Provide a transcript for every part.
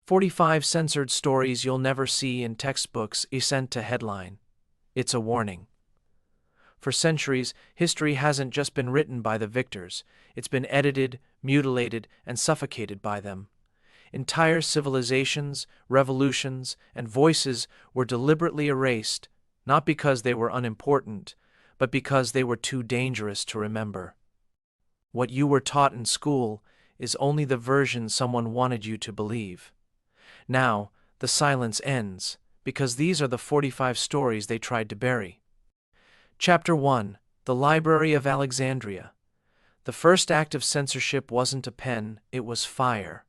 45 censored stories you'll never see in textbooks sent to headline. It's a warning. For centuries, history hasn't just been written by the victors, it's been edited, mutilated, and suffocated by them. Entire civilizations, revolutions, and voices were deliberately erased, not because they were unimportant, but because they were too dangerous to remember. What you were taught in school is only the version someone wanted you to believe. Now, the silence ends, because these are the 45 stories they tried to bury. Chapter 1: The Library of Alexandria. The first act of censorship wasn't a pen, it was fire.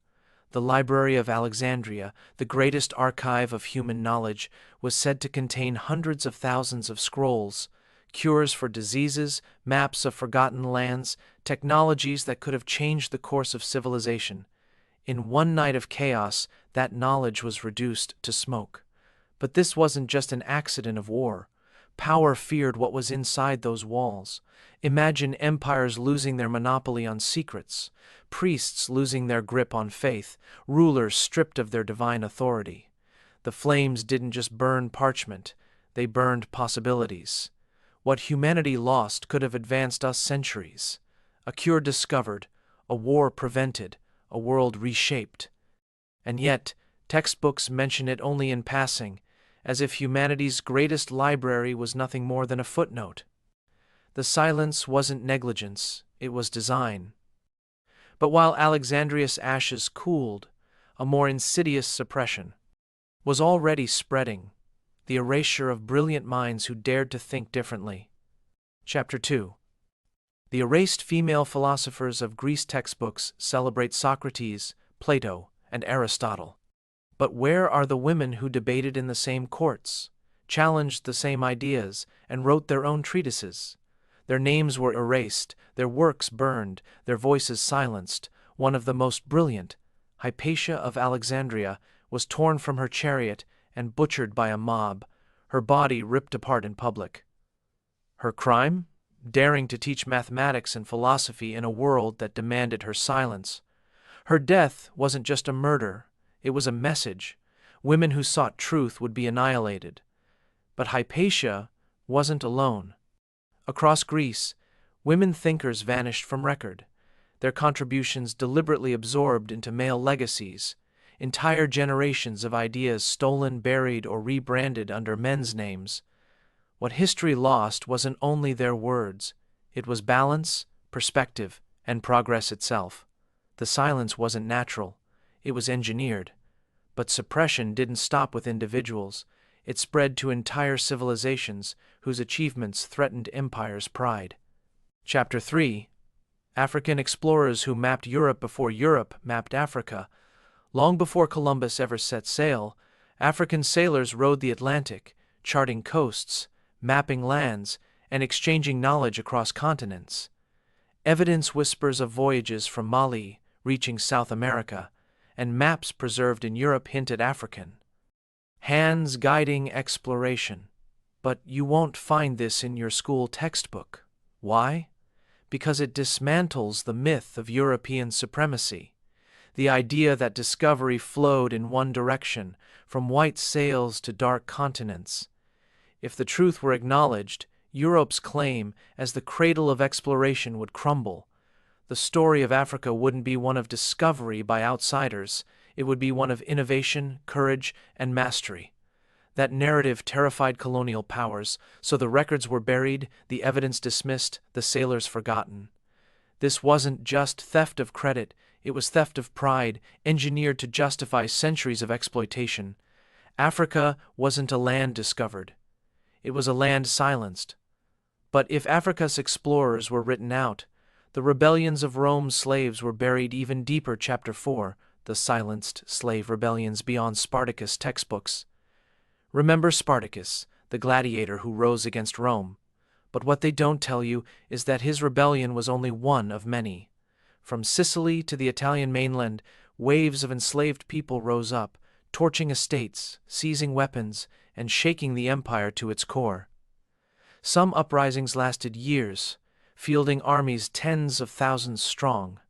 The Library of Alexandria, the greatest archive of human knowledge, was said to contain hundreds of thousands of scrolls, cures for diseases, maps of forgotten lands, technologies that could have changed the course of civilization. In one night of chaos, that knowledge was reduced to smoke. But this wasn't just an accident of war. Power feared what was inside those walls. Imagine empires losing their monopoly on secrets, priests losing their grip on faith, rulers stripped of their divine authority. The flames didn't just burn parchment, they burned possibilities. What humanity lost could have advanced us centuries. A cure discovered, a war prevented, a world reshaped. And yet, textbooks mention it only in passing, as if humanity's greatest library was nothing more than a footnote. The silence wasn't negligence, it was design. But while Alexandria's ashes cooled, a more insidious suppression was already spreading, the erasure of brilliant minds who dared to think differently. Chapter 2: The erased female philosophers of Greece textbooks celebrate Socrates, Plato, and Aristotle. But where are the women who debated in the same courts, challenged the same ideas, and wrote their own treatises? Their names were erased, their works burned, their voices silenced. One of the most brilliant, Hypatia of Alexandria, was torn from her chariot and butchered by a mob, her body ripped apart in public. Her crime? Daring to teach mathematics and philosophy in a world that demanded her silence. Her death wasn't just a murder, it was a message. Women who sought truth would be annihilated. But Hypatia wasn't alone. Across Greece, women thinkers vanished from record, their contributions deliberately absorbed into male legacies, entire generations of ideas stolen, buried, or rebranded under men's names. What history lost wasn't only their words, it was balance, perspective, and progress itself. The silence wasn't natural, it was engineered. But suppression didn't stop with individuals, it spread to entire civilizations whose achievements threatened empire's pride. Chapter 3: African explorers who mapped Europe before Europe mapped Africa. Long before Columbus ever set sail, African sailors rode the Atlantic, charting coasts, mapping lands, and exchanging knowledge across continents. Evidence whispers of voyages from Mali reaching South America, and maps preserved in Europe hint at African hands guiding exploration. But you won't find this in your school textbook. Why? Because it dismantles the myth of European supremacy, the idea that discovery flowed in one direction, from white sails to dark continents. If the truth were acknowledged, Europe's claim as the cradle of exploration would crumble. The story of Africa wouldn't be one of discovery by outsiders, it would be one of innovation, courage, and mastery. That narrative terrified colonial powers, so the records were buried, the evidence dismissed, the sailors forgotten. This wasn't just theft of credit, it was theft of pride, engineered to justify centuries of exploitation. Africa wasn't a land discovered, it was a land silenced. But if Africa's explorers were written out, the rebellions of Rome's slaves were buried even deeper. Chapter 4: The silenced slave rebellions beyond Spartacus textbooks. Remember Spartacus, the gladiator who rose against Rome. But what they don't tell you is that his rebellion was only one of many. From Sicily to the Italian mainland, waves of enslaved people rose up, torching estates, seizing weapons, and shaking the empire to its core. Some uprisings lasted years, fielding armies tens of thousands strong.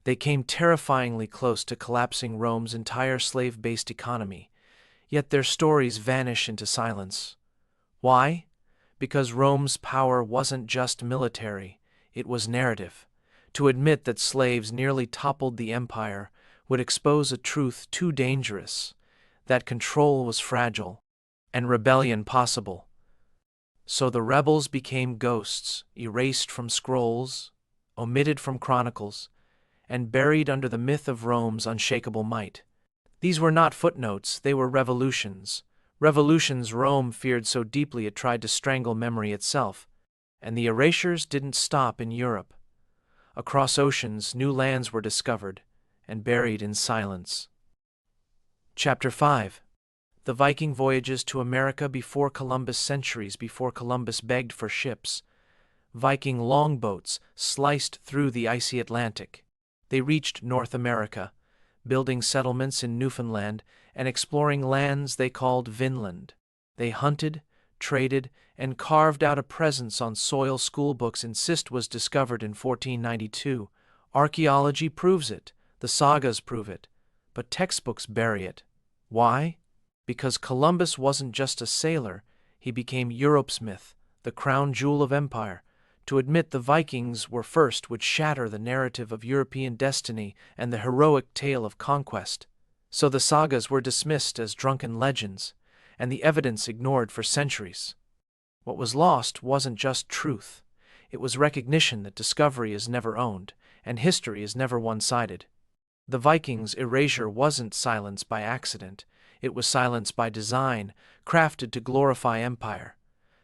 They came terrifyingly close to collapsing Rome's entire slave-based economy, yet their stories vanish into silence. Why? Because Rome's power wasn't just military, it was narrative. To admit that slaves nearly toppled the empire would expose a truth too dangerous, that control was fragile, and rebellion possible. So the rebels became ghosts, erased from scrolls, omitted from chronicles, and buried under the myth of Rome's unshakable might. These were not footnotes, they were revolutions. Revolutions Rome feared so deeply it tried to strangle memory itself. And the erasures didn't stop in Europe. Across oceans, new lands were discovered and buried in silence. Chapter 5. The Viking voyages to America before Columbus. Centuries before Columbus begged for ships, Viking longboats sliced through the icy Atlantic. They reached North America, building settlements in Newfoundland and exploring lands they called Vinland. They hunted, traded, and carved out a presence on soil schoolbooks insist was discovered in 1492. Archaeology proves it, the sagas prove it, but textbooks bury it. Why? Because Columbus wasn't just a sailor, he became Europe's myth, the crown jewel of empire. To admit the Vikings were first would shatter the narrative of European destiny and the heroic tale of conquest. So the sagas were dismissed as drunken legends, and the evidence ignored for centuries. What was lost wasn't just truth, it was recognition that discovery is never owned, and history is never one-sided. The Vikings' erasure wasn't silence by accident, it was silence by design, crafted to glorify empire.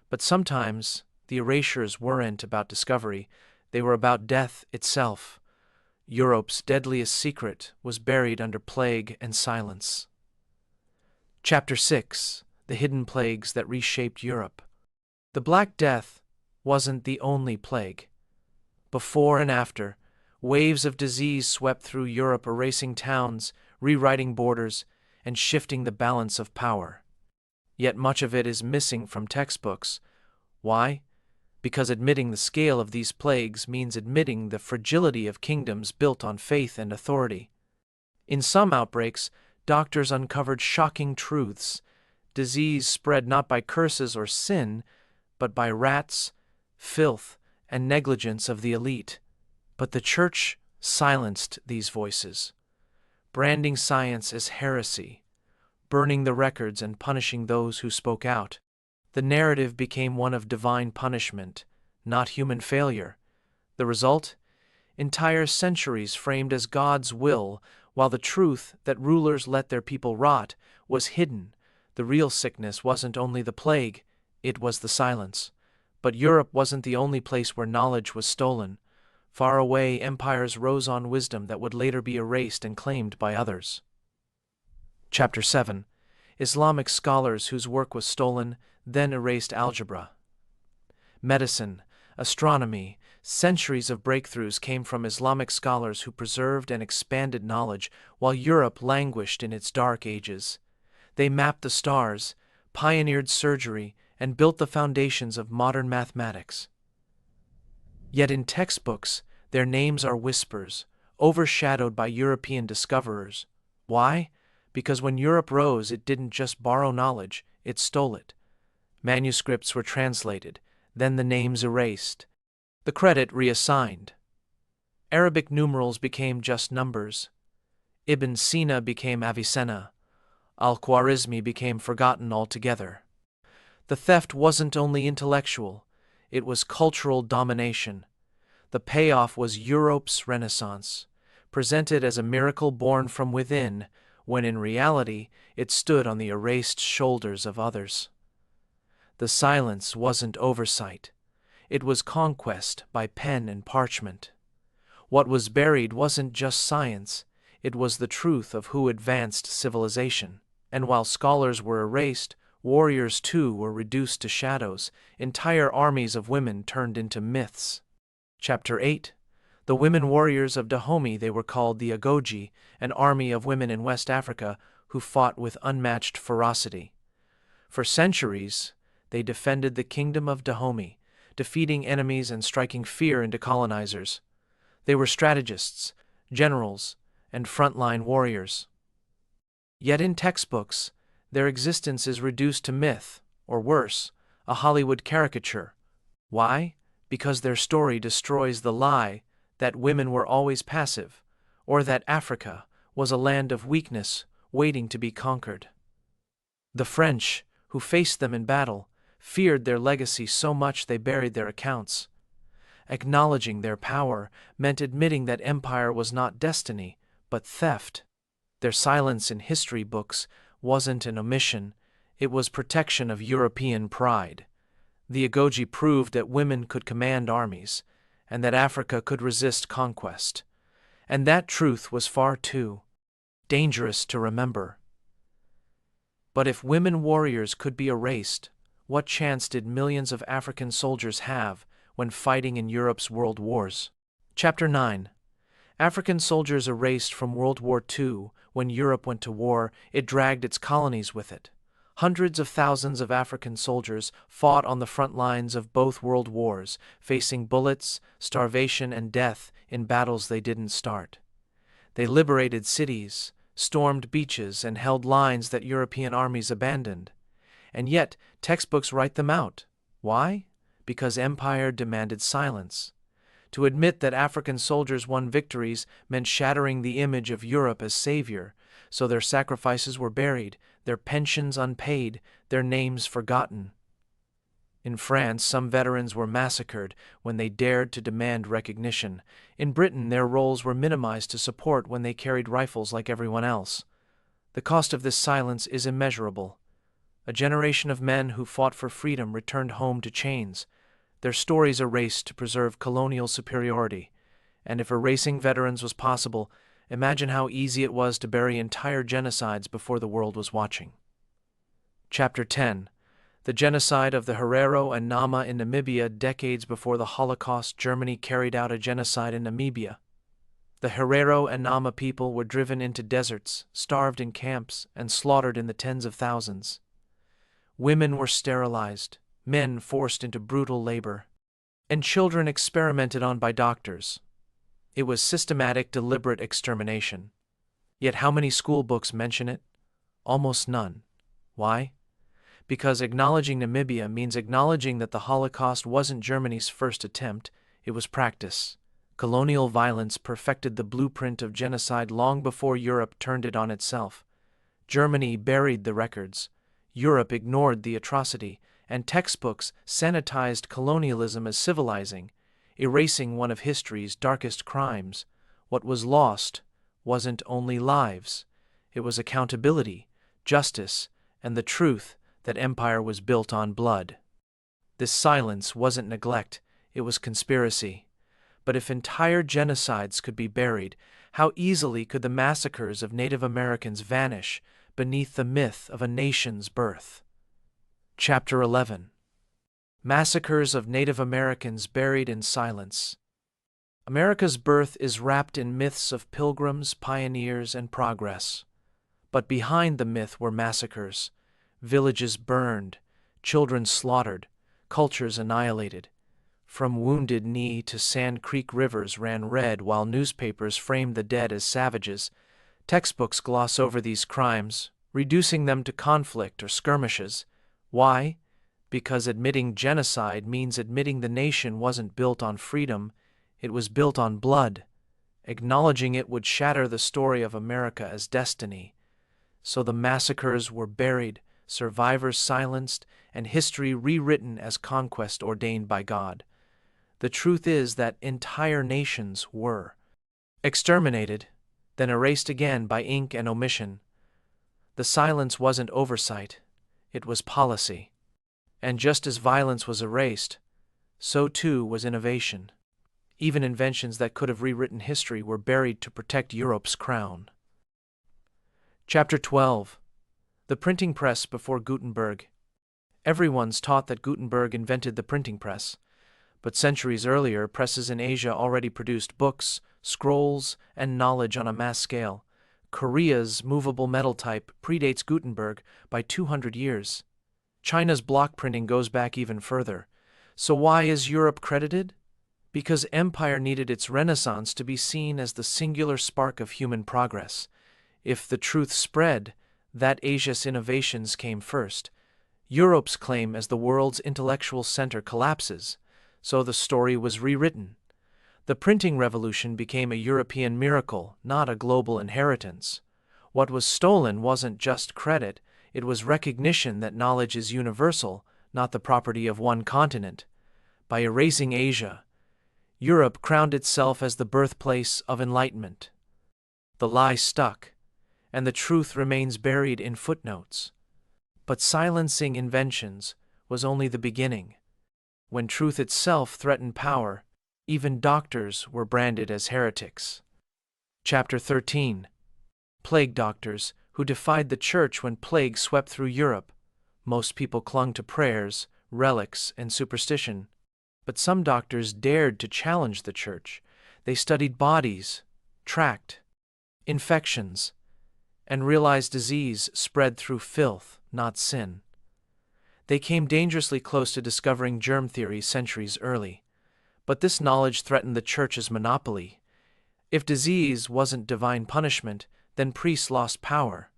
But sometimes the erasures weren't about discovery, they were about death itself. Europe's deadliest secret was buried under plague and silence. Chapter 6. The Hidden Plagues That Reshaped Europe. The Black Death wasn't the only plague. Before and after, waves of disease swept through Europe, erasing towns, rewriting borders, and shifting the balance of power. Yet much of it is missing from textbooks. Why? Because admitting the scale of these plagues means admitting the fragility of kingdoms built on faith and authority. In some outbreaks, doctors uncovered shocking truths. Disease spread not by curses or sin, but by rats, filth, and negligence of the elite. But the Church silenced these voices, branding science as heresy, burning the records and punishing those who spoke out. The narrative became one of divine punishment, not human failure. The result? Entire centuries framed as God's will, while the truth that rulers let their people rot was hidden. The real sickness wasn't only the plague, it was the silence. But Europe wasn't the only place where knowledge was stolen. Far away, empires rose on wisdom that would later be erased and claimed by others. Chapter 7. Islamic scholars whose work was stolen, then erased algebra. Medicine, astronomy, centuries of breakthroughs came from Islamic scholars who preserved and expanded knowledge while Europe languished in its dark ages. They mapped the stars, pioneered surgery, and built the foundations of modern mathematics. Yet in textbooks, their names are whispers, overshadowed by European discoverers. Why? Because when Europe rose, it didn't just borrow knowledge, it stole it. Manuscripts were translated, then the names erased, the credit reassigned. Arabic numerals became just numbers. Ibn Sina became Avicenna. Al-Khwarizmi became forgotten altogether. The theft wasn't only intellectual, it was cultural domination. The payoff was Europe's Renaissance, presented as a miracle born from within, when in reality it stood on the erased shoulders of others. The silence wasn't oversight, it was conquest by pen and parchment. What was buried wasn't just science, it was the truth of who advanced civilization. And while scholars were erased, warriors too were reduced to shadows, entire armies of women turned into myths. Chapter 8. The women warriors of Dahomey. They were called the Agoji, an army of women in West Africa who fought with unmatched ferocity. For centuries, they defended the kingdom of Dahomey, defeating enemies and striking fear into colonizers. They were strategists, generals, and frontline warriors. Yet in textbooks, their existence is reduced to myth, or worse, a Hollywood caricature. Why? Because their story destroys the lie that women were always passive, or that Africa was a land of weakness waiting to be conquered. The French, who faced them in battle, feared their legacy so much they buried their accounts. Acknowledging their power meant admitting that empire was not destiny, but theft. Their silence in history books wasn't an omission, it was protection of European pride. The Agoge proved that women could command armies, and that Africa could resist conquest. And that truth was far too dangerous to remember. But if women warriors could be erased, what chance did millions of African soldiers have when fighting in Europe's world wars? Chapter 9. African soldiers erased from World War II. When Europe went to war, it dragged its colonies with it. Hundreds of thousands of African soldiers fought on the front lines of both world wars, facing bullets, starvation, and death in battles they didn't start. They liberated cities, stormed beaches, and held lines that European armies abandoned. And yet, textbooks write them out. Why? Because empire demanded silence. To admit that African soldiers won victories meant shattering the image of Europe as savior, so their sacrifices were buried, their pensions unpaid, their names forgotten. In France, some veterans were massacred when they dared to demand recognition. In Britain, their roles were minimized to support when they carried rifles like everyone else. The cost of this silence is immeasurable. A generation of men who fought for freedom returned home to chains, their stories erased to preserve colonial superiority. And if erasing veterans was possible, imagine how easy it was to bury entire genocides before the world was watching. Chapter 10. The genocide of the Herero and Nama in Namibia. Decades before the Holocaust, Germany carried out a genocide in Namibia. The Herero and Nama people were driven into deserts, starved in camps, and slaughtered in the tens of thousands. Women were sterilized, men forced into brutal labor, and children experimented on by doctors. It was systematic, deliberate extermination. Yet how many school books mention it? Almost none. Why? Because acknowledging Namibia means acknowledging that the Holocaust wasn't Germany's first attempt, it was practice. Colonial violence perfected the blueprint of genocide long before Europe turned it on itself. Germany buried the records. Europe ignored the atrocity, and textbooks sanitized colonialism as civilizing, erasing one of history's darkest crimes. What was lost wasn't only lives, it was accountability, justice, and the truth that empire was built on blood. This silence wasn't neglect, it was conspiracy. But if entire genocides could be buried, how easily could the massacres of Native Americans vanish beneath the myth of a nation's birth? Chapter 11. Massacres of Native Americans buried in silence. America's birth is wrapped in myths of pilgrims, pioneers, and progress. But behind the myth were massacres, villages burned, children slaughtered, cultures annihilated. From Wounded Knee to Sand Creek rivers ran red while newspapers framed the dead as savages. Textbooks gloss over these crimes, reducing them to conflict or skirmishes. Why? Because admitting genocide means admitting the nation wasn't built on freedom, it was built on blood. Acknowledging it would shatter the story of America as destiny. So the massacres were buried, survivors silenced, and history rewritten as conquest ordained by God. The truth is that entire nations were exterminated, then erased again by ink and omission. The silence wasn't oversight, it was policy. And just as violence was erased, so too was innovation. Even inventions that could have rewritten history were buried to protect Europe's crown. Chapter 12. The printing press before Gutenberg. Everyone's taught that Gutenberg invented the printing press, but centuries earlier, presses in Asia already produced books, scrolls, and knowledge on a mass scale. Korea's movable metal type predates Gutenberg by 200 years. China's block printing goes back even further. So why is Europe credited? Because empire needed its renaissance to be seen as the singular spark of human progress. If the truth spread that Asia's innovations came first, Europe's claim as the world's intellectual center collapses, so the story was rewritten. The printing revolution became a European miracle, not a global inheritance. What was stolen wasn't just credit, it was recognition that knowledge is universal, not the property of one continent. By erasing Asia, Europe crowned itself as the birthplace of enlightenment. The lie stuck, and the truth remains buried in footnotes. But silencing inventions was only the beginning. When truth itself threatened power, even doctors were branded as heretics. Chapter 13. Plague doctors, who defied the church when plague swept through Europe. Most people clung to prayers, relics, and superstition. But some doctors dared to challenge the church. They studied bodies, tracked infections, and realized disease spread through filth, not sin. They came dangerously close to discovering germ theory centuries early. But this knowledge threatened the church's monopoly. If disease wasn't divine punishment, then priests lost power.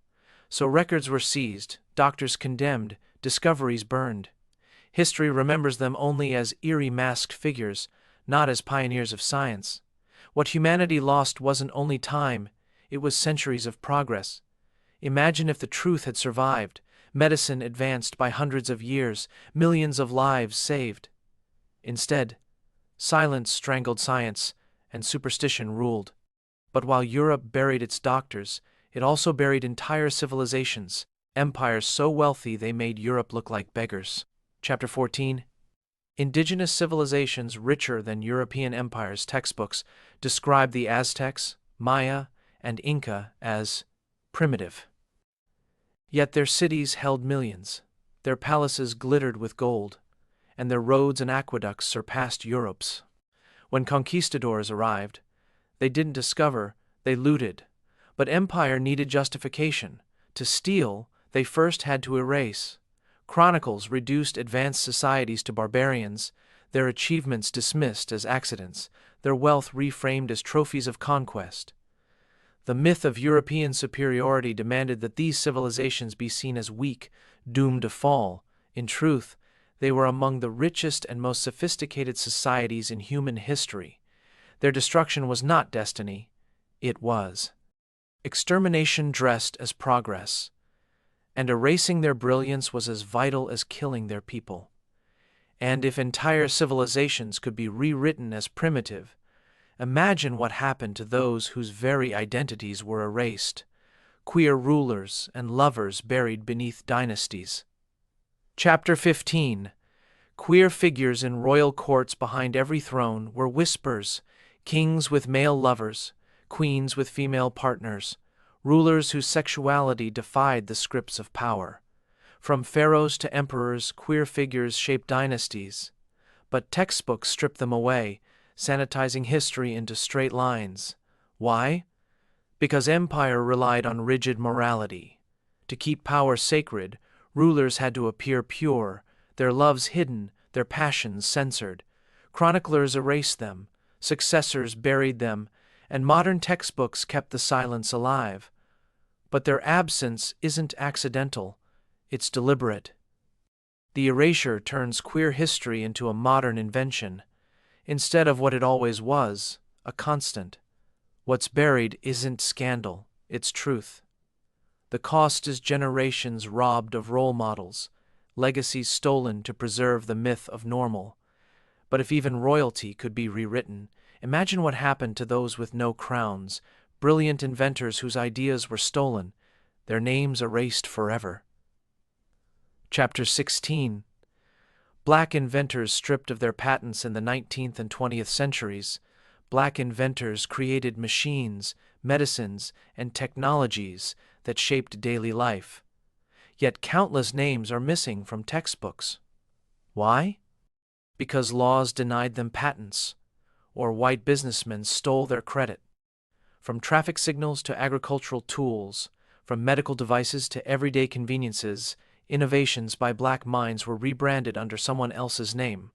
So records were seized, doctors condemned, discoveries burned. History remembers them only as eerie masked figures, not as pioneers of science. What humanity lost wasn't only time, it was centuries of progress. Imagine if the truth had survived, medicine advanced by hundreds of years, millions of lives saved. Instead, silence strangled science, and superstition ruled. But while Europe buried its doctors, it also buried entire civilizations, empires so wealthy they made Europe look like beggars. Chapter 14. Indigenous civilizations richer than European empires' textbooks describe the Aztecs, Maya, and Inca as primitive. Yet their cities held millions, their palaces glittered with gold, and their roads and aqueducts surpassed Europe's. When conquistadors arrived, they didn't discover, they looted. But empire needed justification. To steal, they first had to erase. Chronicles reduced advanced societies to barbarians, their achievements dismissed as accidents, their wealth reframed as trophies of conquest. The myth of European superiority demanded that these civilizations be seen as weak, doomed to fall. In truth, they were among the richest and most sophisticated societies in human history. Their destruction was not destiny, it was extermination dressed as progress. And erasing their brilliance was as vital as killing their people. And if entire civilizations could be rewritten as primitive, imagine what happened to those whose very identities were erased, queer rulers and lovers buried beneath dynasties. Chapter 15. Queer figures in royal courts behind every throne were whispers, kings with male lovers, queens with female partners, rulers whose sexuality defied the scripts of power. From pharaohs to emperors, queer figures shaped dynasties. But textbooks stripped them away, sanitizing history into straight lines. Why? Because empire relied on rigid morality. To keep power sacred, rulers had to appear pure, their loves hidden, their passions censored. Chroniclers erased them, successors buried them, and modern textbooks kept the silence alive. But their absence isn't accidental, it's deliberate. The erasure turns queer history into a modern invention. Instead of what it always was, a constant. What's buried isn't scandal, it's truth. The cost is generations robbed of role models, legacies stolen to preserve the myth of normal. But if even royalty could be rewritten, imagine what happened to those with no crowns, brilliant inventors whose ideas were stolen, their names erased forever. Chapter 16. Black inventors stripped of their patents in the 19th and 20th centuries. Black inventors created machines, medicines, and technologies that shaped daily life. Yet countless names are missing from textbooks. Why? Because laws denied them patents, or white businessmen stole their credit. From traffic signals to agricultural tools, from medical devices to everyday conveniences, innovations by black minds were rebranded under someone else's name.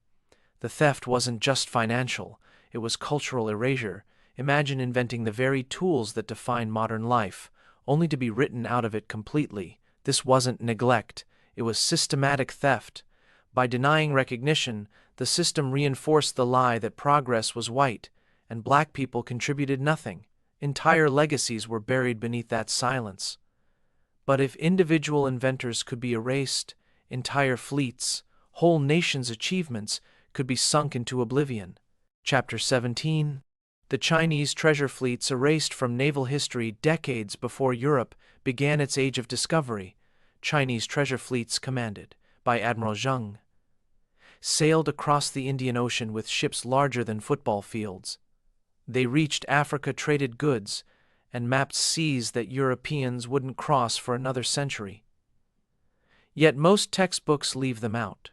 The theft wasn't just financial, it was cultural erasure. Imagine inventing the very tools that define modern life, only to be written out of it completely. This wasn't neglect, it was systematic theft. By denying recognition, the system reinforced the lie that progress was white, and black people contributed nothing. Entire legacies were buried beneath that silence. But if individual inventors could be erased, entire fleets, whole nations' achievements could be sunk into oblivion. Chapter 17. The Chinese treasure fleets erased from naval history decades before Europe began its age of discovery. Chinese treasure fleets commanded by Admiral Zheng sailed across the Indian Ocean with ships larger than football fields. They reached Africa, traded goods, and mapped seas that Europeans wouldn't cross for another century. Yet most textbooks leave them out.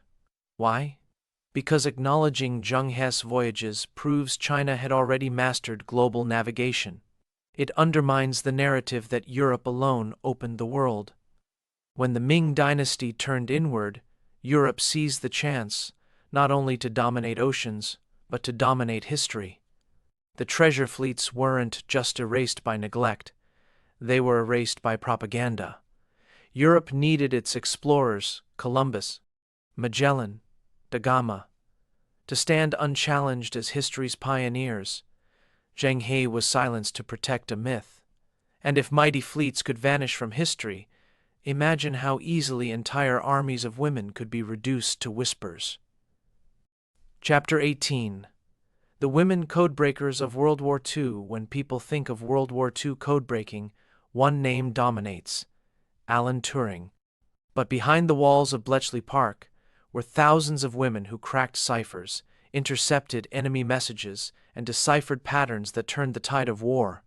Why? Because acknowledging Zheng He's voyages proves China had already mastered global navigation. It undermines the narrative that Europe alone opened the world. When the Ming dynasty turned inward, Europe seized the chance not only to dominate oceans, but to dominate history. The treasure fleets weren't just erased by neglect, they were erased by propaganda. Europe needed its explorers, Columbus, Magellan, da Gama, to stand unchallenged as history's pioneers. Zheng He was silenced to protect a myth. And if mighty fleets could vanish from history, imagine how easily entire armies of women could be reduced to whispers. Chapter 18. The women codebreakers of World War II. When people think of World War II codebreaking, one name dominates: Alan Turing. But behind the walls of Bletchley Park were thousands of women who cracked ciphers, intercepted enemy messages, and deciphered patterns that turned the tide of war.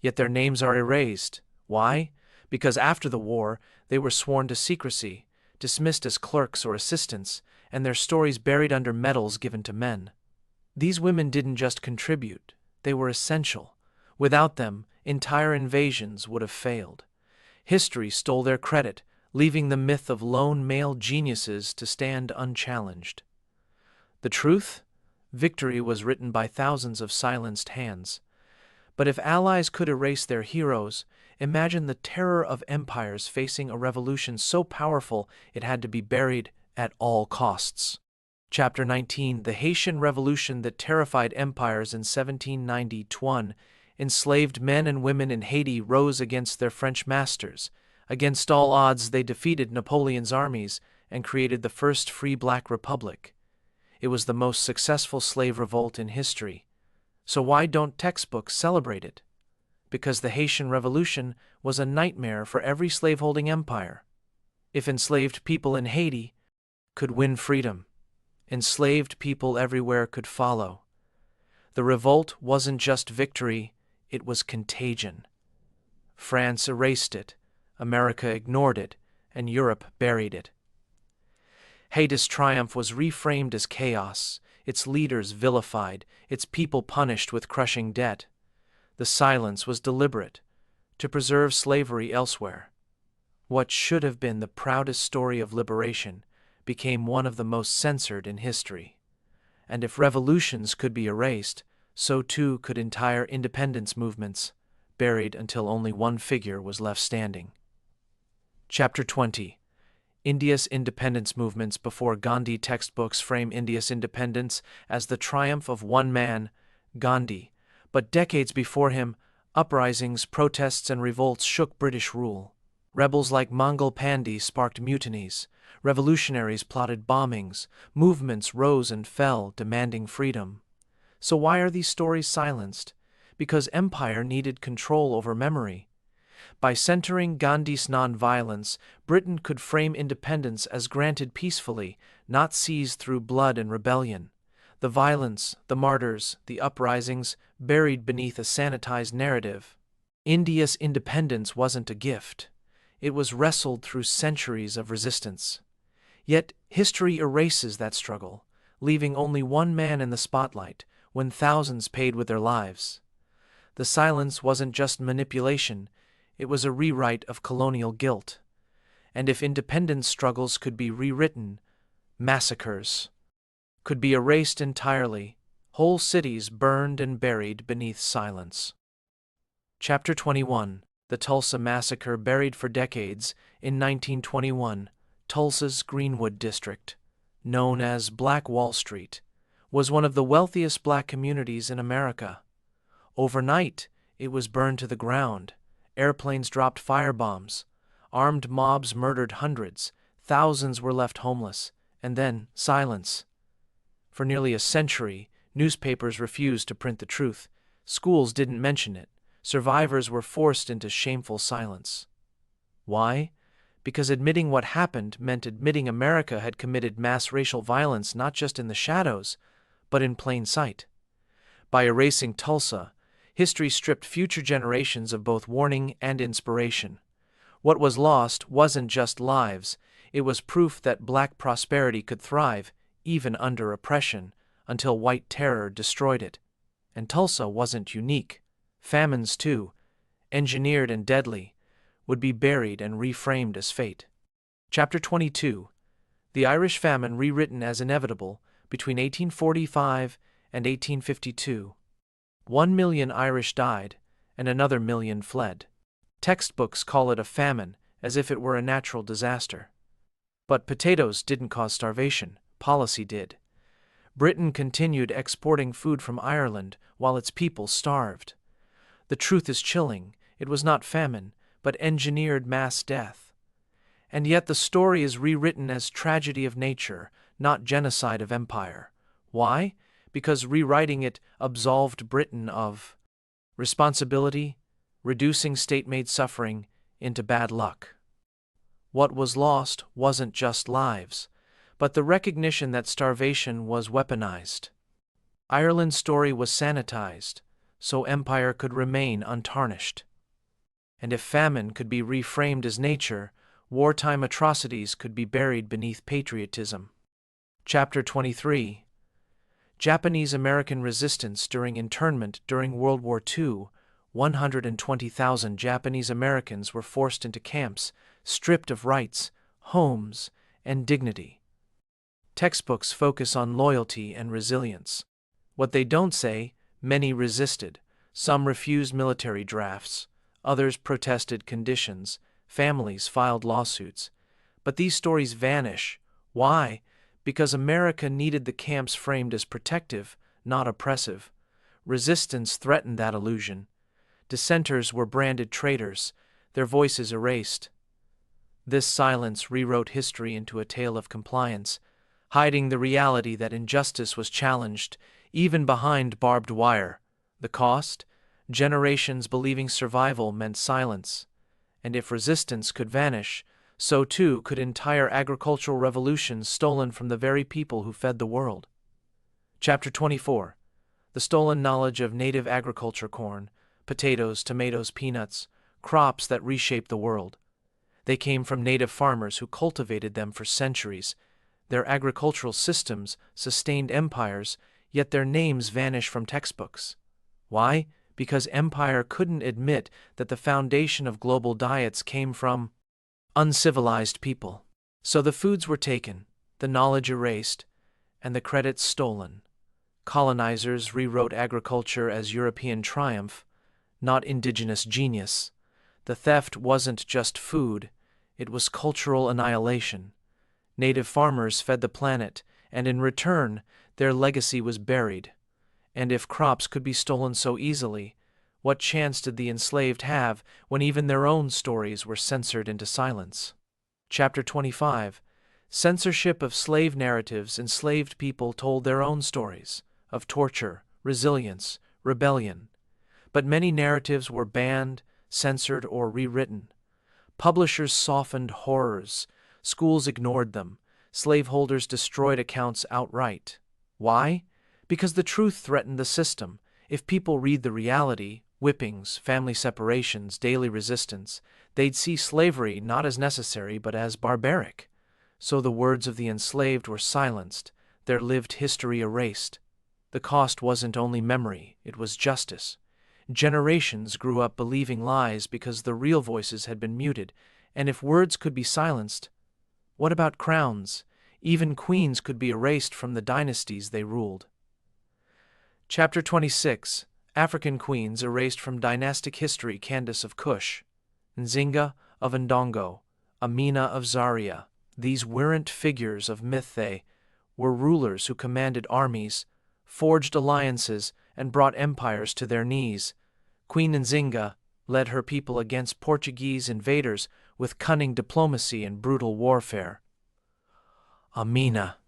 Yet their names are erased. Why? Because after the war, they were sworn to secrecy, dismissed as clerks or assistants, and their stories buried under medals given to men. These women didn't just contribute, they were essential. Without them, entire invasions would have failed. History stole their credit, leaving the myth of lone male geniuses to stand unchallenged. The truth? Victory was written by thousands of silenced hands. But if allies could erase their heroes, imagine the terror of empires facing a revolution so powerful it had to be buried at all costs. Chapter 19. The Haitian Revolution that terrified empires in 1791. Enslaved men and women in Haiti rose against their French masters. Against all odds, they defeated Napoleon's armies and created the first free black republic. It was the most successful slave revolt in history. So why don't textbooks celebrate it? Because the Haitian Revolution was a nightmare for every slaveholding empire. If enslaved people in Haiti could win freedom, enslaved people everywhere could follow. The revolt wasn't just victory, it was contagion. France erased it, America ignored it, and Europe buried it. Haiti's triumph was reframed as chaos, its leaders vilified, its people punished with crushing debt. The silence was deliberate, to preserve slavery elsewhere. What should have been the proudest story of liberation became one of the most censored in history. And if revolutions could be erased, so too could entire independence movements, buried until only one figure was left standing. Chapter 20. India's independence movements. Before Gandhi, textbooks frame India's independence as the triumph of one man, Gandhi. But decades before him, uprisings, protests, and revolts shook British rule. Rebels like Mangal Pandey sparked mutinies. Revolutionaries plotted bombings. Movements rose and fell, demanding freedom. So why are these stories silenced? Because empire needed control over memory. By centering Gandhi's non-violence, Britain could frame independence as granted peacefully, not seized through blood and rebellion. The violence, the martyrs, the uprisings, buried beneath a sanitized narrative. India's independence wasn't a gift. It was wrestled through centuries of resistance. Yet history erases that struggle, leaving only one man in the spotlight when thousands paid with their lives. The silence wasn't just manipulation, it was a rewrite of colonial guilt. And if independence struggles could be rewritten, massacres could be erased entirely, Whole cities burned and buried beneath silence. Chapter 21. The Tulsa Massacre. Buried for decades, in 1921, Tulsa's Greenwood District, known as Black Wall Street, was one of the wealthiest black communities in America. Overnight, it was burned to the ground. Airplanes dropped firebombs. Armed mobs murdered hundreds. Thousands were left homeless. And then, silence. For nearly a century, newspapers refused to print the truth. Schools didn't mention it. Survivors were forced into shameful silence. Why? Because admitting what happened meant admitting America had committed mass racial violence not just in the shadows, but in plain sight. By erasing Tulsa, history stripped future generations of both warning and inspiration. What was lost wasn't just lives, it was proof that black prosperity could thrive, even under oppression, until white terror destroyed it. And Tulsa wasn't unique. Famines, too, engineered and deadly, would be buried and reframed as fate. Chapter 22. The Irish Famine rewritten as inevitable between 1845 and 1852. 1 million Irish died, and another million fled. Textbooks call it a famine, as if it were a natural disaster. But potatoes didn't cause starvation, policy did. Britain continued exporting food from Ireland while its people starved. The truth is chilling, it was not famine, but engineered mass death. And yet the story is rewritten as tragedy of nature, not genocide of empire. Why? Because rewriting it absolved Britain of responsibility, reducing state-made suffering into bad luck. What was lost wasn't just lives, but the recognition that starvation was weaponized. Ireland's story was sanitized, so empire could remain untarnished. And if famine could be reframed as nature, wartime atrocities could be buried beneath patriotism. Chapter 23. Japanese-American resistance during internment. During World War II, 120,000 Japanese Americans were forced into camps, stripped of rights, homes, and dignity. Textbooks focus on loyalty and resilience. What they don't say, many resisted. Some refused military drafts, others protested conditions, families filed lawsuits. But these stories vanish. Why? Because America needed the camps framed as protective, not oppressive. Resistance threatened that illusion. Dissenters were branded traitors, their voices erased. This silence rewrote history into a tale of compliance, hiding the reality that injustice was challenged, even behind barbed wire. The cost? Generations believing survival meant silence. And if resistance could vanish, so too could entire agricultural revolutions stolen from the very people who fed the world. Chapter 24. The stolen knowledge of native agriculture. Corn, potatoes, tomatoes, peanuts, crops that reshaped the world. They came from native farmers who cultivated them for centuries. Their agricultural systems sustained empires, yet their names vanish from textbooks. Why? Because empire couldn't admit that the foundation of global diets came from uncivilized people. So the foods were taken, the knowledge erased, and the credit stolen. Colonizers rewrote agriculture as European triumph, not indigenous genius. The theft wasn't just food, it was cultural annihilation. Native farmers fed the planet, and in return, their legacy was buried. And if crops could be stolen so easily, what chance did the enslaved have when even their own stories were censored into silence? Chapter 25. Censorship of slave narratives. Enslaved people told their own stories of torture, resilience, rebellion. But many narratives were banned, censored, or rewritten. Publishers softened horrors, schools ignored them, slaveholders destroyed accounts outright. Why? Because the truth threatened the system. If people read the reality, whippings, family separations, daily resistance, they'd see slavery not as necessary but as barbaric. So the words of the enslaved were silenced, their lived history erased. The cost wasn't only memory, it was justice. Generations grew up believing lies because the real voices had been muted, and if words could be silenced, what about crowns? Even queens could be erased from the dynasties they ruled. Chapter 26. African Queens Erased from Dynastic History. Candace of Kush, Nzinga of Ndongo, Amina of Zaria. These weren't figures of myth, they were rulers who commanded armies, forged alliances, and brought empires to their knees. Queen Nzinga led her people against Portuguese invaders with cunning diplomacy and brutal warfare. Amina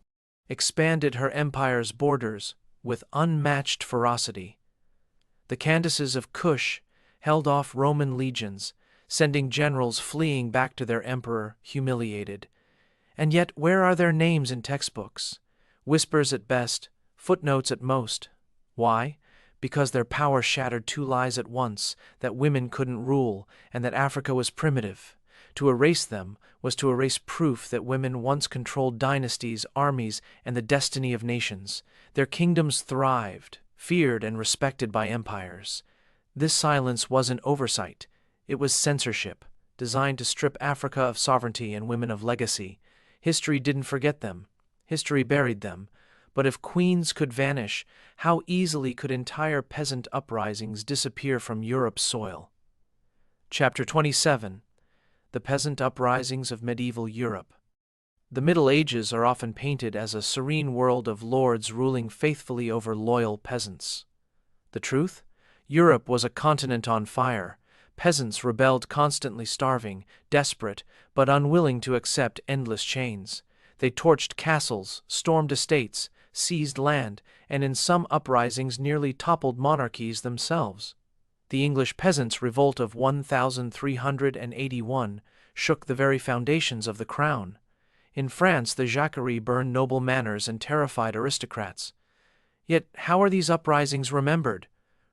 expanded her empire's borders with unmatched ferocity. The Candaces of Kush held off Roman legions, sending generals fleeing back to their emperor, humiliated. And yet, where are their names in textbooks? Whispers at best, footnotes at most. Why? Because their power shattered two lies at once: that women couldn't rule, and that Africa was primitive. To erase them was to erase proof that women once controlled dynasties, armies, and the destiny of nations. Their kingdoms thrived, feared and respected by empires. This silence wasn't oversight, it was censorship, designed to strip Africa of sovereignty and women of legacy. History didn't forget them, history buried them. But if queens could vanish, how easily could entire peasant uprisings disappear from Europe's soil? Chapter 27. The Peasant Uprisings of Medieval Europe. The Middle Ages are often painted as a serene world of lords ruling faithfully over loyal peasants. The truth? Europe was a continent on fire. Peasants rebelled, constantly starving, desperate, but unwilling to accept endless chains. They torched castles, stormed estates, seized land, and in some uprisings nearly toppled monarchies themselves. The English peasants' revolt of 1381 shook the very foundations of the crown. In France, the Jacquerie burned noble manors and terrified aristocrats. Yet how are these uprisings remembered?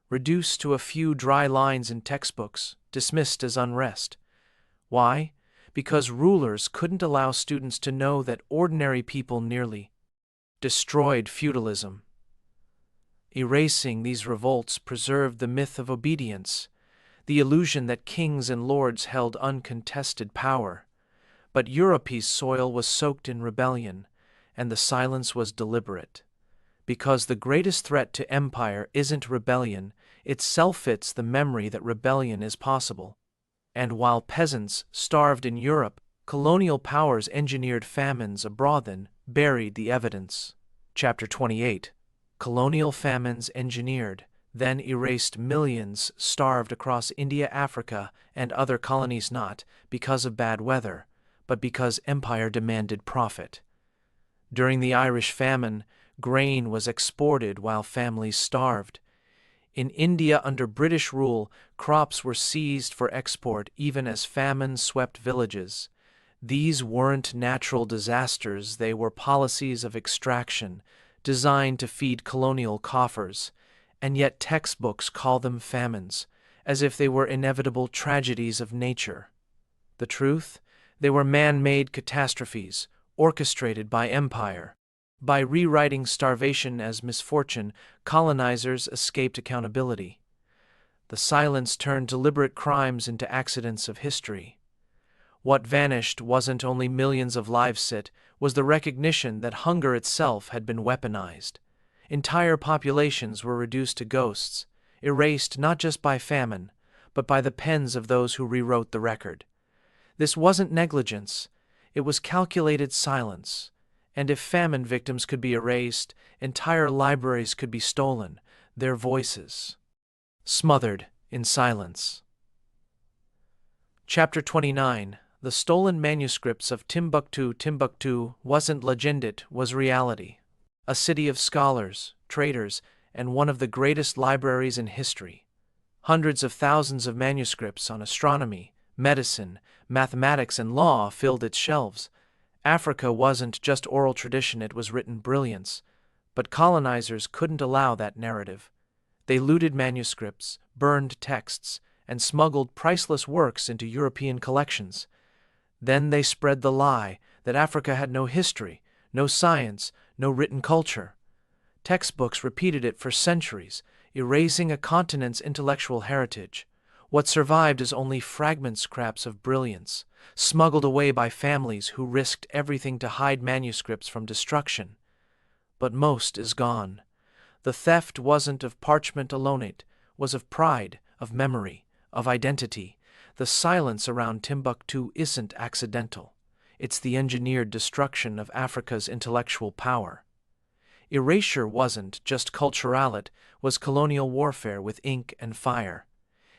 Reduced to a few dry lines in textbooks, dismissed as unrest. Why? Because rulers couldn't allow students to know that ordinary people nearly destroyed feudalism. Erasing these revolts preserved the myth of obedience, the illusion that kings and lords held uncontested power. But Europe's soil was soaked in rebellion, and the silence was deliberate. Because the greatest threat to empire isn't rebellion, itself it's the memory that rebellion is possible. And while peasants starved in Europe, colonial powers engineered famines abroad and buried the evidence. Chapter 28. Colonial famines engineered, then erased millions starved across India, Africa, and other colonies, not because of bad weather, but because empire demanded profit. During the Irish famine, grain was exported while families starved. In India under British rule, crops were seized for export even as famine swept villages. These weren't natural disasters, they were policies of extraction, designed to feed colonial coffers, and yet textbooks call them famines, as if they were inevitable tragedies of nature. The truth? They were man-made catastrophes, orchestrated by empire. By rewriting starvation as misfortune, colonizers escaped accountability. The silence turned deliberate crimes into accidents of history. What vanished wasn't only millions of lives, it was the recognition that hunger itself had been weaponized. Entire populations were reduced to ghosts, erased not just by famine, but by the pens of those who rewrote the record. This wasn't negligence, it was calculated silence. And if famine victims could be erased, entire libraries could be stolen, their voices smothered in silence. Chapter 29. The Stolen Manuscripts of Timbuktu. Timbuktu wasn't legend, it was reality. A city of scholars, traders, and one of the greatest libraries in history. Hundreds of thousands of manuscripts on astronomy, medicine, mathematics, and law filled its shelves. Africa wasn't just oral tradition, it was written brilliance. But colonizers couldn't allow that narrative. They looted manuscripts, burned texts, and smuggled priceless works into European collections. Then they spread the lie that Africa had no history, no science, no written culture. Textbooks repeated it for centuries, erasing a continent's intellectual heritage. What survived is only fragment scraps of brilliance, smuggled away by families who risked everything to hide manuscripts from destruction. But most is gone. The theft wasn't of parchment alone, it was of pride, of memory, of identity. The silence around Timbuktu isn't accidental. It's the engineered destruction of Africa's intellectual power. Erasure wasn't just cultural, it was colonial warfare with ink and fire.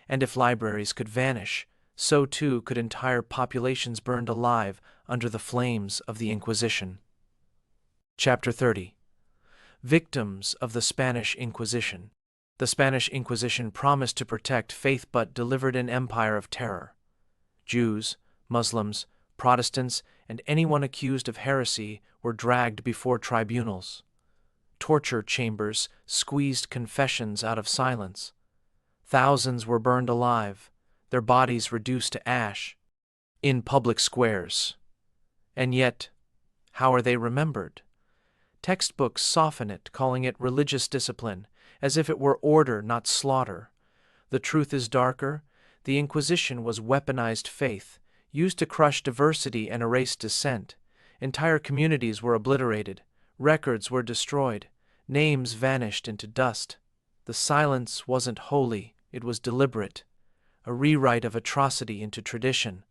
And if libraries could vanish, so too could entire populations burned alive under the flames of the Inquisition. Chapter 30. Victims of the Spanish Inquisition. The Spanish Inquisition promised to protect faith but delivered an empire of terror. Jews, Muslims, Protestants, and anyone accused of heresy were dragged before tribunals. Torture chambers squeezed confessions out of silence. Thousands were burned alive, their bodies reduced to ash, in public squares. And yet, how are they remembered? Textbooks soften it, calling it religious discipline, as if it were order, not slaughter. The truth is darker. The Inquisition was weaponized faith, used to crush diversity and erase dissent. Entire communities were obliterated, records were destroyed, names vanished into dust. The silence wasn't holy, it was deliberate, a rewrite of atrocity into tradition.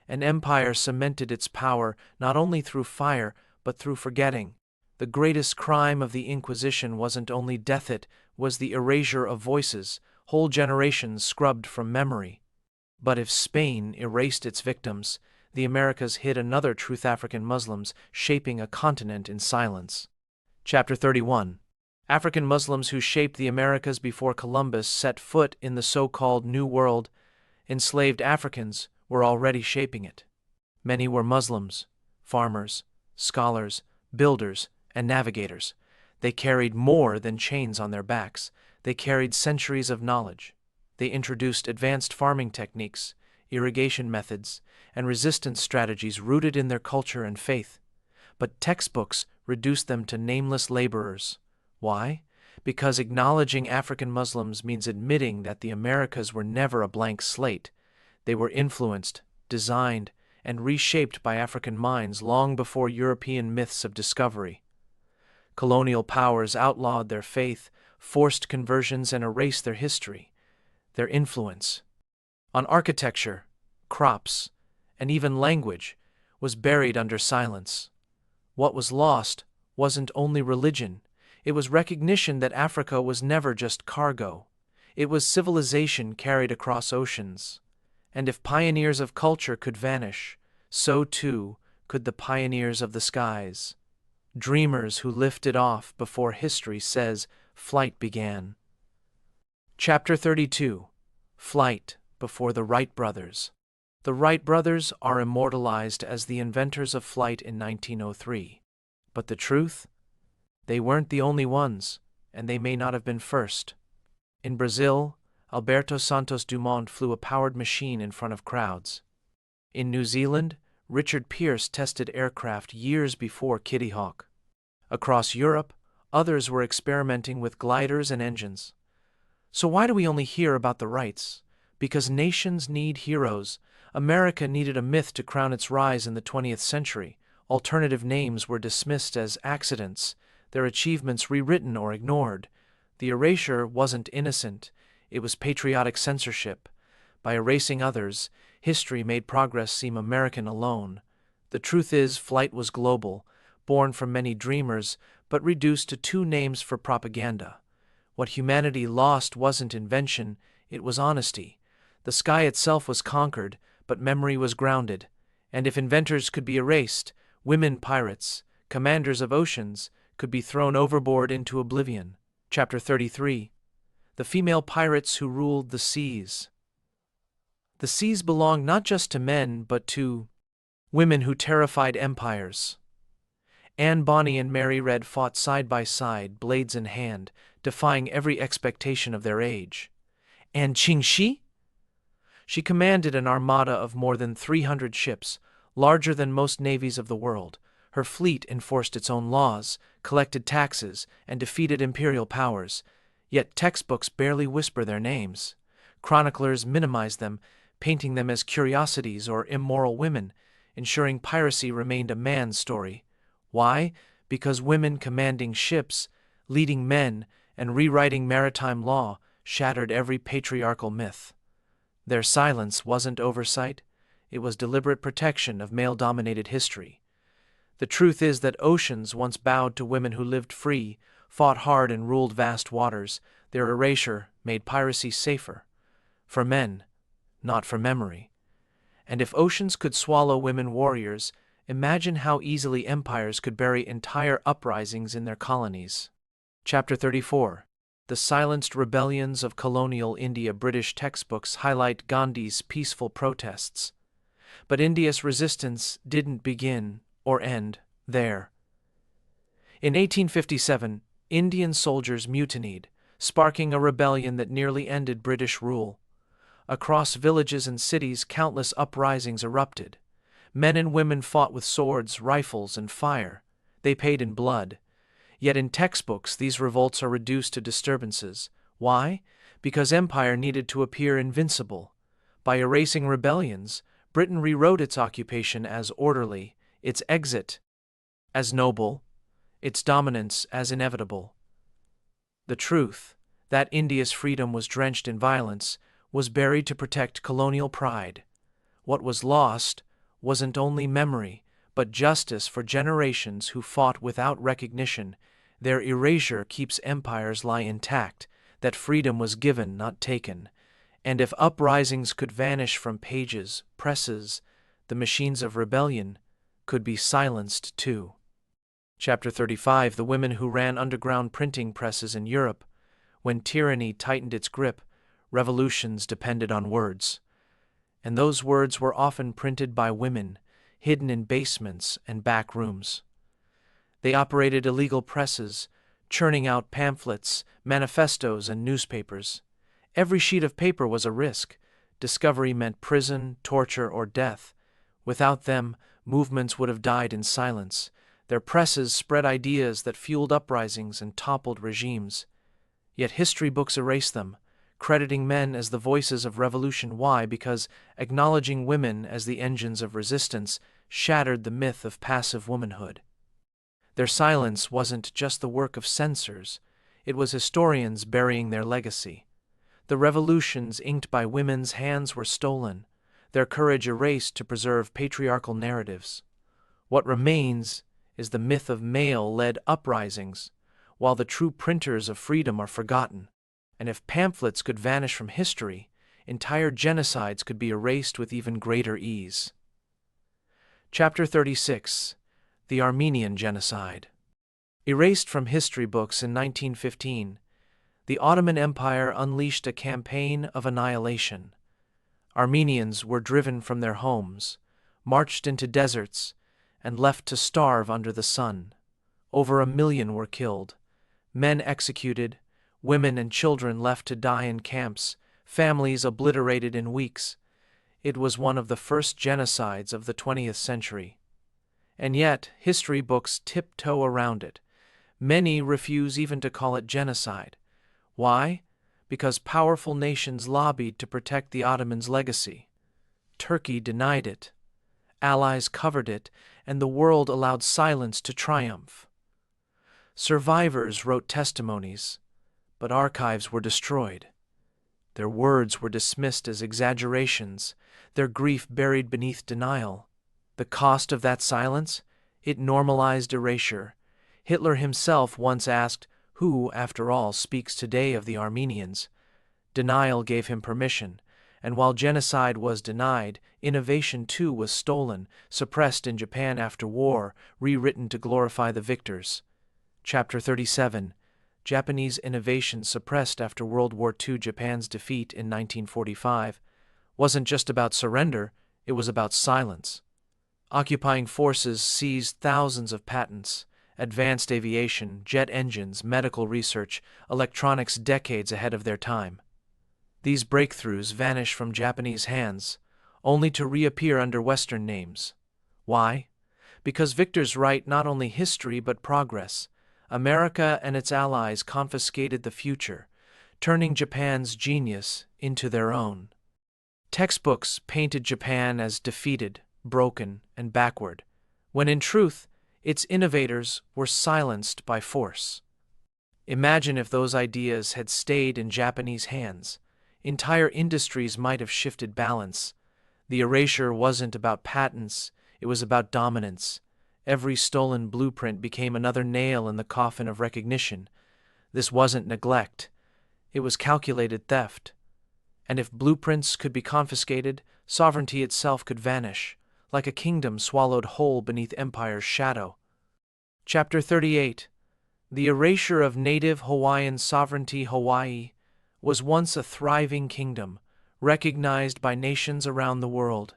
An empire cemented its power not only through fire, but through forgetting. The greatest crime of the Inquisition wasn't only death, it was the erasure of voices, whole generations scrubbed from memory. But if Spain erased its victims, the Americas hid another truth: African Muslims, shaping a continent in silence. Chapter 31. African Muslims who shaped the Americas before Columbus set foot in the so-called New World. Enslaved Africans were already shaping it. Many were Muslims, farmers, scholars, builders, and navigators. They carried more than chains on their backs. They carried centuries of knowledge. They introduced advanced farming techniques, irrigation methods, and resistance strategies rooted in their culture and faith. But textbooks reduced them to nameless laborers. Why? Because acknowledging African Muslims means admitting that the Americas were never a blank slate. They were influenced, designed, and reshaped by African minds long before European myths of discovery. Colonial powers outlawed their faith, forced conversions, and erased their history. Their influence on architecture, crops, and even language was buried under silence. What was lost wasn't only religion, it was recognition that Africa was never just cargo. It was civilization carried across oceans. And if pioneers of culture could vanish, so too could the pioneers of the skies. Dreamers who lifted off before history says flight began. Chapter 32. Flight before the Wright brothers. The Wright brothers are immortalized as the inventors of flight in 1903. But the truth? They weren't the only ones, and they may not have been first. In Brazil, Alberto Santos Dumont flew a powered machine in front of crowds. In New Zealand, Richard Pearce tested aircraft years before Kitty Hawk. Across Europe, others were experimenting with gliders and engines. So why do we only hear about the Wrights? Because nations need heroes. America needed a myth to crown its rise in the 20th century. Alternative names were dismissed as accidents, their achievements rewritten or ignored. The erasure wasn't innocent, it was patriotic censorship. By erasing others, history made progress seem American alone. The truth is, flight was global, born from many dreamers, but reduced to two names for propaganda. What humanity lost wasn't invention, it was honesty. The sky itself was conquered, but memory was grounded. And if inventors could be erased, women pirates, commanders of oceans, could be thrown overboard into oblivion. Chapter 33. The female pirates who ruled the seas. The seas belonged not just to men, but to women who terrified empires. Anne Bonny and Mary Red fought side by side, blades in hand, defying every expectation of their age. And Qingxi? She commanded an armada of more than 300 ships, larger than most navies of the world. Her fleet enforced its own laws, collected taxes, and defeated imperial powers. Yet textbooks barely whisper their names. Chroniclers minimize them, painting them as curiosities or immoral women, ensuring piracy remained a man's story. Why? Because women commanding ships, leading men, and rewriting maritime law shattered every patriarchal myth. Their silence wasn't oversight, it was deliberate protection of male-dominated history. The truth is that oceans once bowed to women who lived free, fought hard and ruled vast waters. Their erasure made piracy safer. For men, not for memory. And if oceans could swallow women warriors, imagine how easily empires could bury entire uprisings in their colonies. Chapter 34. The Silenced Rebellions of Colonial India. British textbooks highlight Gandhi's peaceful protests. But India's resistance didn't begin or end there. In 1857, Indian soldiers mutinied, sparking a rebellion that nearly ended British rule. Across villages and cities, countless uprisings erupted. Men and women fought with swords, rifles, and fire. They paid in blood. Yet in textbooks, these revolts are reduced to disturbances. Why? Because empire needed to appear invincible. By erasing rebellions, Britain rewrote its occupation as orderly, its exit as noble, its dominance as inevitable. The truth, that India's freedom was drenched in violence, was buried to protect colonial pride. What was lost wasn't only memory, but justice for generations who fought without recognition. Their erasure keeps empires lie intact, that freedom was given, not taken. And if uprisings could vanish from pages, presses, the machines of rebellion could be silenced too. Chapter 35. The women who ran underground printing presses in Europe. When tyranny tightened its grip, revolutions depended on words. And those words were often printed by women, hidden in basements and back rooms. They operated illegal presses, churning out pamphlets, manifestos, and newspapers. Every sheet of paper was a risk. Discovery meant prison, torture, or death. Without them, movements would have died in silence. Their presses spread ideas that fueled uprisings and toppled regimes. Yet history books erase them, crediting men as the voices of revolution. Why? Because acknowledging women as the engines of resistance shattered the myth of passive womanhood. Their silence wasn't just the work of censors, it was historians burying their legacy. The revolutions inked by women's hands were stolen, their courage erased to preserve patriarchal narratives. What remains is the myth of male-led uprisings, while the true printers of freedom are forgotten. And if pamphlets could vanish from history, entire genocides could be erased with even greater ease. Chapter 36. The Armenian Genocide. Erased from history books in 1915, the Ottoman Empire unleashed a campaign of annihilation. Armenians were driven from their homes, marched into deserts, and left to starve under the sun. Over 1 million were killed, men executed, women and children left to die in camps, families obliterated in weeks. It was one of the first genocides of the 20th century. And yet, history books tiptoe around it. Many refuse even to call it genocide. Why? Because powerful nations lobbied to protect the Ottomans' legacy. Turkey denied it. Allies covered it, and the world allowed silence to triumph. Survivors wrote testimonies, but archives were destroyed. Their words were dismissed as exaggerations, their grief buried beneath denial. The cost of that silence? It normalized erasure. Hitler himself once asked, "Who, after all, speaks today of the Armenians?" Denial gave him permission, and while genocide was denied, innovation too was stolen, suppressed in Japan after war, rewritten to glorify the victors. Chapter 37. Japanese innovation suppressed after World War II. Japan's defeat in 1945 wasn't just about surrender, it was about silence. Occupying forces seized thousands of patents, advanced aviation, jet engines, medical research, electronics decades ahead of their time. These breakthroughs vanished from Japanese hands, only to reappear under Western names. Why? Because victors write not only history but progress. America and its allies confiscated the future, turning Japan's genius into their own. Textbooks painted Japan as defeated, broken, and backward, when in truth, its innovators were silenced by force. Imagine if those ideas had stayed in Japanese hands. Entire industries might have shifted balance. The erasure wasn't about patents, it was about dominance. Every stolen blueprint became another nail in the coffin of recognition. This wasn't neglect, it was calculated theft. And if blueprints could be confiscated, sovereignty itself could vanish, like a kingdom swallowed whole beneath empire's shadow. Chapter 38. The erasure of native Hawaiian sovereignty. Hawaii was once a thriving kingdom, recognized by nations around the world.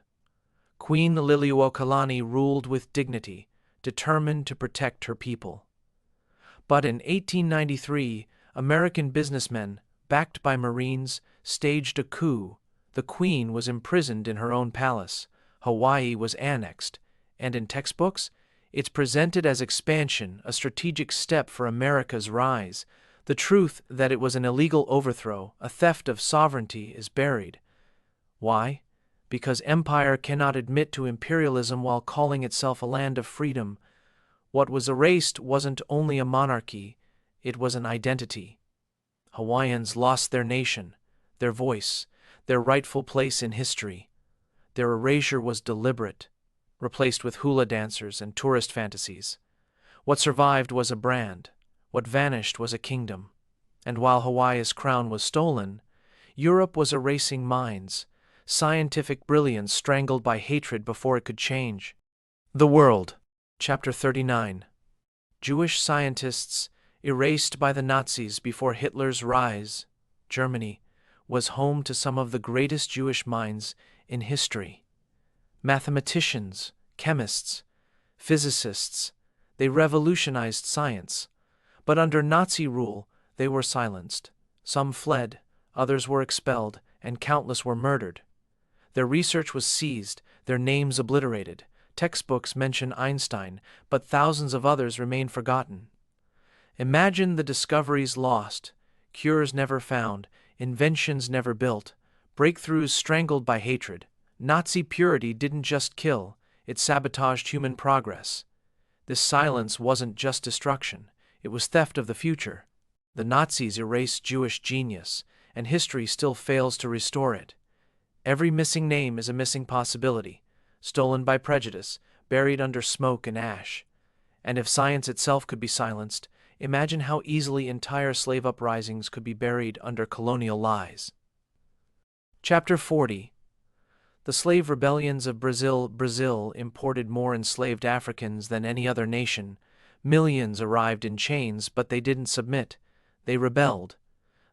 Queen Liliuokalani ruled with dignity, determined to protect her people. But in 1893, American businessmen, backed by Marines, staged a coup. The Queen was imprisoned in her own palace. Hawaii was annexed, and in textbooks, it's presented as expansion, a strategic step for America's rise. The truth that it was an illegal overthrow, a theft of sovereignty, is buried. Why? Because empire cannot admit to imperialism while calling itself a land of freedom. What was erased wasn't only a monarchy, it was an identity. Hawaiians lost their nation, their voice, their rightful place in history. Their erasure was deliberate, replaced with hula dancers and tourist fantasies. What survived was a brand, what vanished was a kingdom. And while Hawaii's crown was stolen, Europe was erasing minds, scientific brilliance strangled by hatred before it could change. The World. Chapter 39. Jewish scientists erased by the Nazis before Hitler's rise. Germany was home to some of the greatest Jewish minds in history. Mathematicians, chemists, physicists, they revolutionized science. But under Nazi rule, they were silenced. Some fled, others were expelled, and countless were murdered. Their research was seized, their names obliterated. Textbooks mention Einstein, but thousands of others remain forgotten. Imagine the discoveries lost, cures never found, inventions never built, breakthroughs strangled by hatred. Nazi purity didn't just kill, it sabotaged human progress. This silence wasn't just destruction, it was theft of the future. The Nazis erased Jewish genius, and history still fails to restore it. Every missing name is a missing possibility, stolen by prejudice, buried under smoke and ash. And if science itself could be silenced, imagine how easily entire slave uprisings could be buried under colonial lies. Chapter 40. The slave rebellions of Brazil. Brazil imported more enslaved Africans than any other nation. Millions arrived in chains, but they didn't submit. They rebelled.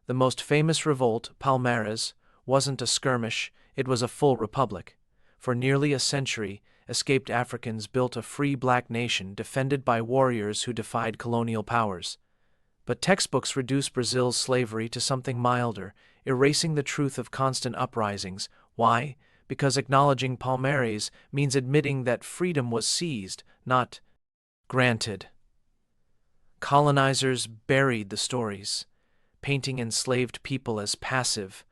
The most famous revolt, Palmeiras, wasn't a skirmish, it was a full republic. For nearly a century, escaped Africans built a free black nation defended by warriors who defied colonial powers. But textbooks reduce Brazil's slavery to something milder, erasing the truth of constant uprisings. Why? Because acknowledging Palmeiras means admitting that freedom was seized, not granted. Colonizers buried the stories, painting enslaved people as passive.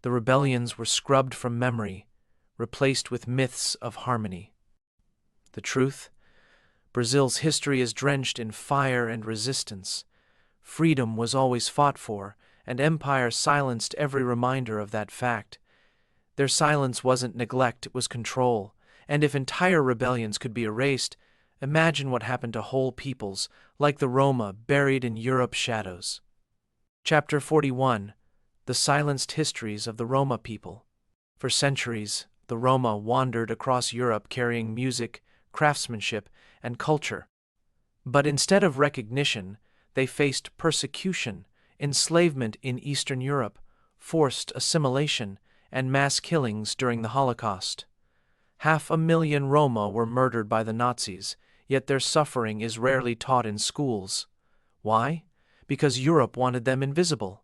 The rebellions were scrubbed from memory, replaced with myths of harmony. The truth? Brazil's history is drenched in fire and resistance. Freedom was always fought for, and empire silenced every reminder of that fact. Their silence wasn't neglect, it was control. And if entire rebellions could be erased, imagine what happened to whole peoples, like the Roma buried in Europe's shadows. Chapter 41. The silenced histories of the Roma people. For centuries, the Roma wandered across Europe carrying music, craftsmanship, and culture. But instead of recognition, they faced persecution, enslavement in Eastern Europe, forced assimilation, and mass killings during the Holocaust. 500,000 Roma were murdered by the Nazis, yet their suffering is rarely taught in schools. Why? Because Europe wanted them invisible.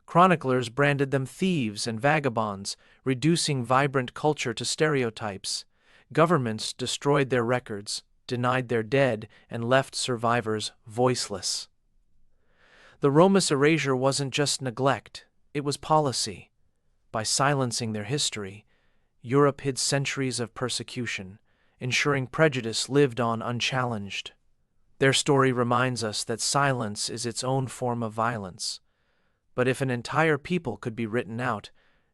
Chroniclers branded them thieves and vagabonds, reducing vibrant culture to stereotypes. Governments destroyed their records, denied their dead, and left survivors voiceless. The Roma's erasure wasn't just neglect, it was policy. By silencing their history, Europe hid centuries of persecution, ensuring prejudice lived on unchallenged. Their story reminds us that silence is its own form of violence. But if an entire people could be written out,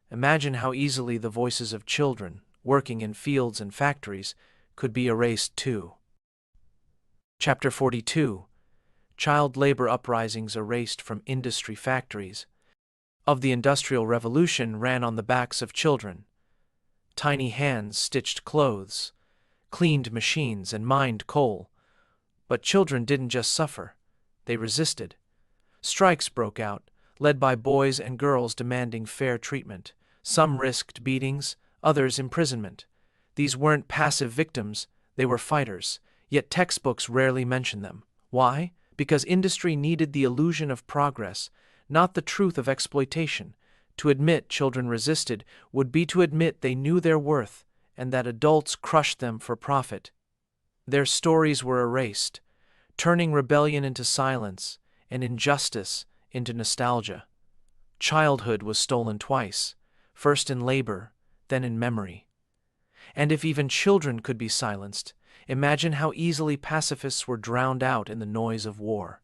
imagine how easily the voices of children, working in fields and factories, could be erased too. Chapter 42. Child labor uprisings erased from industry factories. Of the Industrial Revolution ran on the backs of children. Tiny hands stitched clothes, cleaned machines, and mined coal. But children didn't just suffer, they resisted. Strikes broke out, led by boys and girls demanding fair treatment. Some risked beatings, others imprisonment. These weren't passive victims, they were fighters, yet textbooks rarely mention them. Why? Because industry needed the illusion of progress, not the truth of exploitation. To admit children resisted would be to admit they knew their worth and that adults crushed them for profit. Their stories were erased, turning rebellion into silence and injustice into nostalgia. Childhood was stolen twice, first in labor, then in memory. And if even children could be silenced, imagine how easily pacifists were drowned out in the noise of war.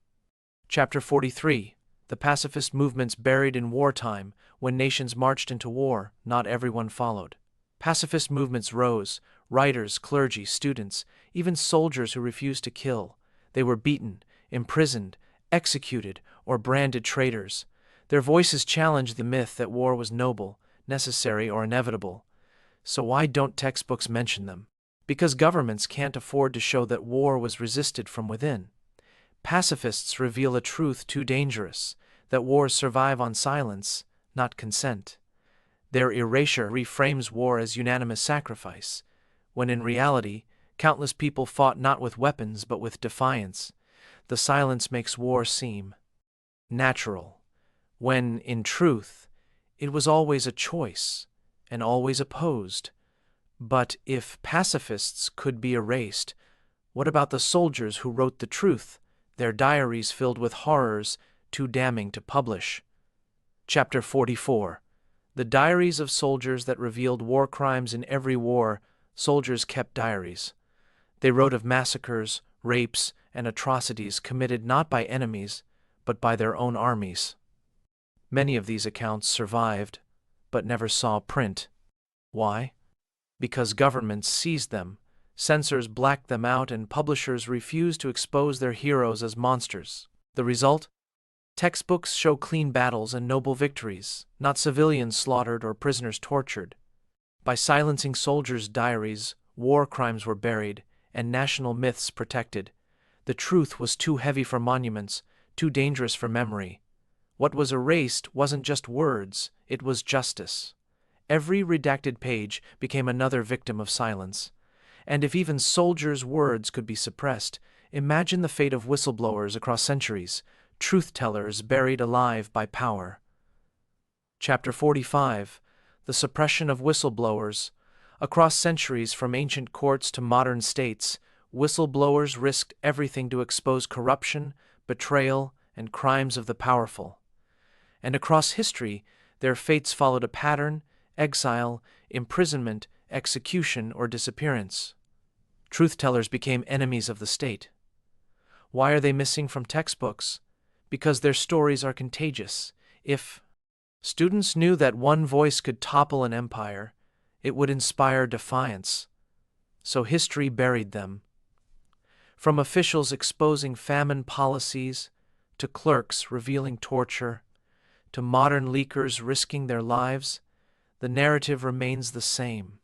Chapter 43. The pacifist movements buried in wartime. When nations marched into war, not everyone followed. Pacifist movements rose, writers, clergy, students, even soldiers who refused to kill. They were beaten, imprisoned, executed, or branded traitors. Their voices challenged the myth that war was noble, necessary, or inevitable. So why don't textbooks mention them? Because governments can't afford to show that war was resisted from within. Pacifists reveal a truth too dangerous, that wars survive on silence, not consent. Their erasure reframes war as unanimous sacrifice, when in reality, countless people fought not with weapons but with defiance. The silence makes war seem natural, when, in truth, it was always a choice and always opposed. But if pacifists could be erased, what about the soldiers who wrote the truth, their diaries filled with horrors too damning to publish? Chapter 44. The diaries of soldiers that revealed war crimes. In every war, soldiers kept diaries. They wrote of massacres, rapes, and atrocities committed not by enemies, but by their own armies. Many of these accounts survived, but never saw print. Why? Because governments seized them, censors blacked them out, and publishers refused to expose their heroes as monsters. The result? Textbooks show clean battles and noble victories, not civilians slaughtered or prisoners tortured. By silencing soldiers' diaries, war crimes were buried, and national myths protected. The truth was too heavy for monuments, too dangerous for memory. What was erased wasn't just words, it was justice. Every redacted page became another victim of silence. And if even soldiers' words could be suppressed, imagine the fate of whistleblowers across centuries, truth-tellers buried alive by power. Chapter 45. The suppression of whistleblowers. Across centuries, from ancient courts to modern states, whistleblowers risked everything to expose corruption, betrayal, and crimes of the powerful. And across history, their fates followed a pattern: exile, imprisonment, execution, or disappearance. Truth-tellers became enemies of the state. Why are they missing from textbooks? Because their stories are contagious. If students knew that one voice could topple an empire, it would inspire defiance. So history buried them. From officials exposing famine policies, to clerks revealing torture, to modern leakers risking their lives, the narrative remains the same.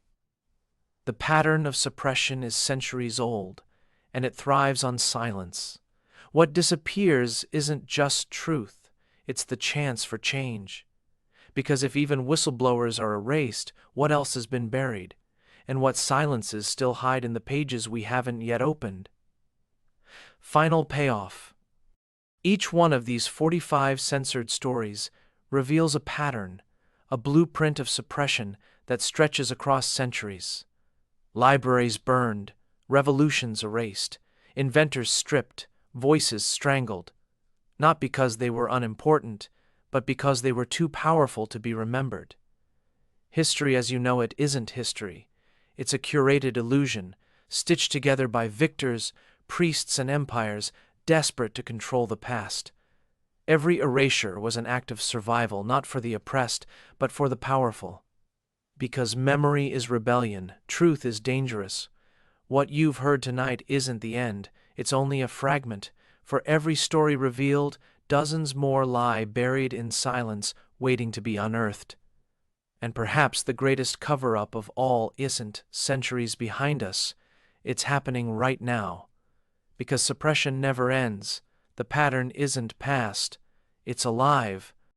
The pattern of suppression is centuries old, and it thrives on silence. What disappears isn't just truth, it's the chance for change. Because if even whistleblowers are erased, what else has been buried? And what silences still hide in the pages we haven't yet opened? Final payoff. Each one of these 45 censored stories reveals a pattern, a blueprint of suppression that stretches across centuries. Libraries burned, revolutions erased, inventors stripped, voices strangled, not because they were unimportant, but because they were too powerful to be remembered. History as you know it isn't history. It's a curated illusion, stitched together by victors, priests and empires desperate to control the past. Every erasure was an act of survival, not for the oppressed, but for the powerful. Because memory is rebellion, truth is dangerous. What you've heard tonight isn't the end, it's only a fragment. For every story revealed, dozens more lie buried in silence, waiting to be unearthed. And perhaps the greatest cover-up of all isn't centuries behind us, it's happening right now. Because suppression never ends, the pattern isn't past, it's alive,